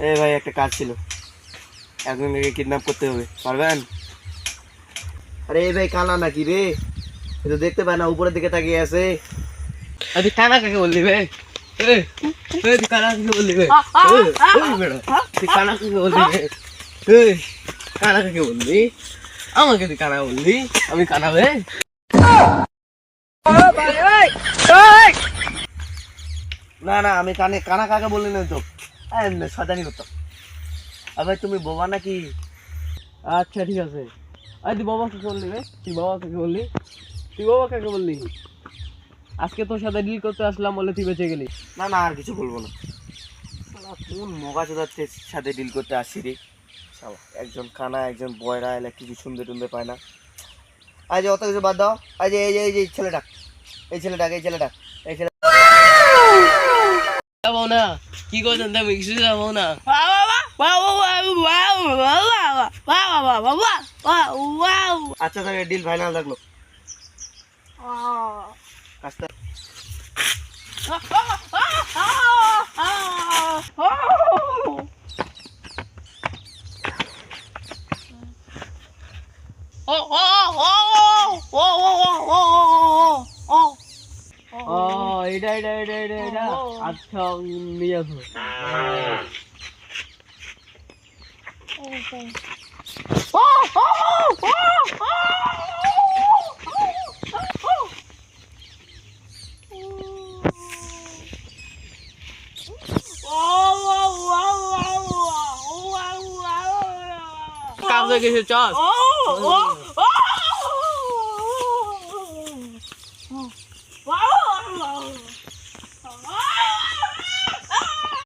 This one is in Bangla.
এ ভাই একটা কাজ ছিল, একজনকে কিডন্যাপ করতে হবে, পারবেন? আরে এই ভাই কানা নাকি রে? এ তো দেখতে পায় না, উপরের দিকে তাকিয়ে আছে। আরে কানা কাকে বললি বে? এ তুই কানা কাকে বললি বে? ওই বেড়া, তুই কানা কাকে বললি বে? কানা কাকে বললি? আমাকে তুই কানা বললি? আমি কানা বে? না না, আমি কানে কানা কাকে বললি না তো, শয়তানি করতাম। আর ভাই তুমি বোবা নাকি? আচ্ছা ঠিক আছে। আরে তুই বাবা কাকে বললি রে? তুই বাবা কাকে বললি? তুই বাবা কাকে বললি? আজকে তোর সাথে ডিল করতে আসলাম বলে তুই বেঁচে গেলি। না না, আর কিছু বলবো না। কোন মগা চোদার সাথে ডিল করতে আসছি রে? একজন কানা, একজন বয়রা, এলা কিছু শুনতে টুনতে পায় না। আজ অত কিছু বাদ দাও। আজ এই যে ছেলেটা, এই ছেলেটা, এই ছেলেটা, এই ছেলে যাবো না। কি করছেন তুমি? কিছু যাবো না। আচ্ছা তাহলে ডিল ফাইনাল থাকলো। কাজটা এটা আচ্ছা নিয়ে আসো। কাজ হয়ে গেছে, চল।